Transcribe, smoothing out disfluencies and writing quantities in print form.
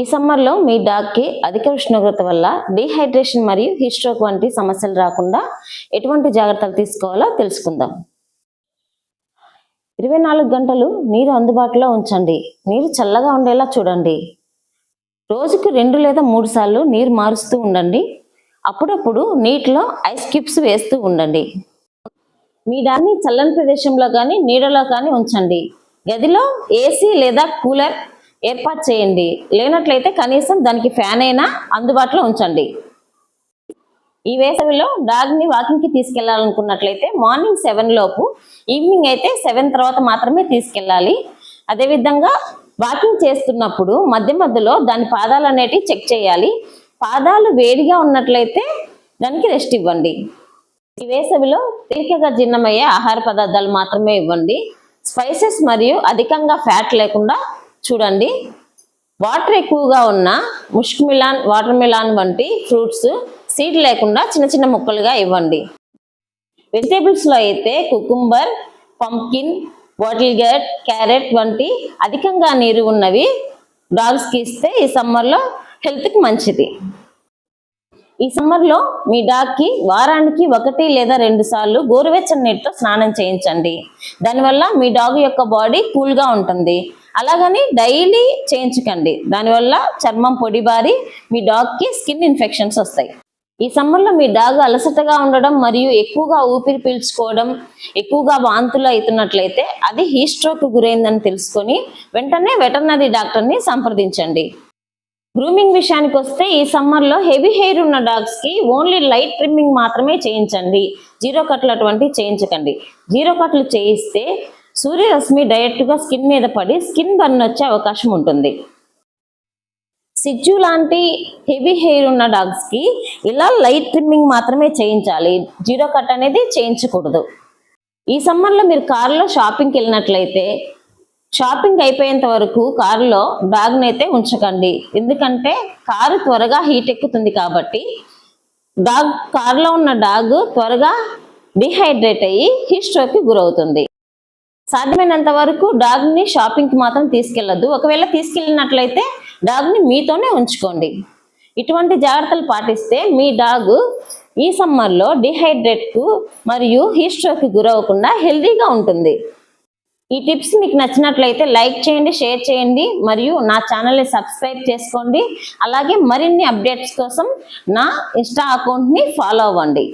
ఈ సమ్మర్లో మీ డాగ్కి అధిక ఉష్ణోగ్రత వల్ల డీహైడ్రేషన్ మరియు హీట్ స్ట్రోక్ వంటి సమస్యలు రాకుండా ఎటువంటి జాగ్రత్తలు తీసుకోవాలో తెలుసుకుందాం. 24 గంటలు నీరు అందుబాటులో ఉంచండి. నీరు చల్లగా ఉండేలా చూడండి. రోజుకి 2 లేదా 3 సార్లు నీరు మారుస్తూ ఉండండి. అప్పుడప్పుడు నీటిలో ఐస్ క్యూబ్స్ వేస్తూ ఉండండి. మీ డాగ్ని చల్లని ప్రదేశంలో కానీ నీడలో కానీ ఉంచండి. గదిలో ఏసీ లేదా కూలర్ ఏర్పాటు చేయండి. లేనట్లయితే కనీసం దానికి ఫ్యాన్ అయినా అందుబాటులో ఉంచండి. ఈ వేసవిలో డాగ్ని వాకింగ్కి తీసుకెళ్లాలనుకున్నట్లయితే మార్నింగ్ 7 లోపు, ఈవినింగ్ అయితే 7 తర్వాత మాత్రమే తీసుకెళ్ళాలి. అదేవిధంగా వాకింగ్ చేస్తున్నప్పుడు మధ్య మధ్యలో దాని పాదాలు అనేటివి చెక్ చేయాలి. పాదాలు వేడిగా ఉన్నట్లయితే దానికి రెస్ట్ ఇవ్వండి. ఈ వేసవిలో తేలికగా జీర్ణమయ్యే ఆహార పదార్థాలు మాత్రమే ఇవ్వండి. స్పైసెస్ మరియు అధికంగా ఫ్యాట్ లేకుండా చూడండి. వాటర్ ఎక్కువగా ఉన్న ముష్క్ మిలాన్, వాటర్ మిలాన్ వంటి ఫ్రూట్స్ సీడ్ లేకుండా చిన్న చిన్న ముక్కలుగా ఇవ్వండి. వెజిటేబుల్స్లో అయితే cucumber, pumpkin, bottle gourd, carrot వంటి అధికంగా నీరు ఉన్నవి డాగ్స్కి ఇస్తే ఈ సమ్మర్లో హెల్త్కి మంచిది. ఈ సమ్మర్లో మీ డాగ్కి వారానికి 1 లేదా 2 సార్లు గోరువెచ్చని నీటితో స్నానం చేయించండి. దానివల్ల మీ డాగ్ యొక్క బాడీ కూల్గా ఉంటుంది. అలాగని డైలీ చేయించకండి. దానివల్ల చర్మం పొడిబారి మీ డాగ్కి స్కిన్ ఇన్ఫెక్షన్స్ వస్తాయి. ఈ సమ్మర్లో మీ డాగ్ అలసటగా ఉండడం మరియు ఎక్కువగా ఊపిరి పీల్చుకోవడం, ఎక్కువగా వాంతులు అవుతున్నట్లయితే అది హీట్ స్ట్రోక్ గురైందని తెలుసుకొని వెంటనే వెటర్నరీ డాక్టర్ని సంప్రదించండి. గ్రూమింగ్ విషయానికి వస్తే ఈ సమ్మర్లో హెవీ హెయిర్ ఉన్న డాగ్స్కి ఓన్లీ లైట్ ట్రిమ్మింగ్ మాత్రమే చేయించండి. జీరో కట్లు అటువంటివి చేయించకండి. జీరో కట్లు చేయిస్తే సూర్యరశ్మి డైరెక్ట్గా స్కిన్ మీద పడి స్కిన్ బర్న్ వచ్చే అవకాశం ఉంటుంది. సిజ్జు లాంటి హెవీ హెయిర్ ఉన్న డాగ్స్కి ఇలా లైట్ ట్రిమ్మింగ్ మాత్రమే చేయించాలి. జీరో కట్ అనేది చేయించకూడదు. ఈ సమ్మర్లో మీరు కారులో షాపింగ్కి వెళ్ళినట్లయితే షాపింగ్ అయిపోయేంత వరకు కారులో డాగ్ని అయితే ఉంచకండి. ఎందుకంటే కారు త్వరగా హీట్ ఎక్కుతుంది కాబట్టి కారులో ఉన్న డాగ్ త్వరగా డిహైడ్రేట్ అయ్యి హీట్ స్ట్రోక్కి గురవుతుంది. సాధ్యమైనంత వరకు డాగ్ని షాపింగ్కి మాత్రం తీసుకెళ్ళొద్దు. ఒకవేళ తీసుకెళ్ళినట్లయితే డాగ్ని మీతోనే ఉంచుకోండి. ఇటువంటి జాగ్రత్తలు పాటిస్తే మీ డాగ్ ఈ సమ్మర్లో డిహైడ్రేట్కు మరియు హీట్ స్ట్రోక్కి గురవకుండా హెల్తీగా ఉంటుంది. ఈ టిప్స్ మీకు నచ్చినట్లయితే లైక్ చేయండి, షేర్ చేయండి మరియు నా ఛానల్ని సబ్స్క్రైబ్ చేసుకోండి. అలాగే మరిన్ని అప్డేట్స్ కోసం నా ఇన్స్టా అకౌంట్ని ఫాలో అవ్వండి.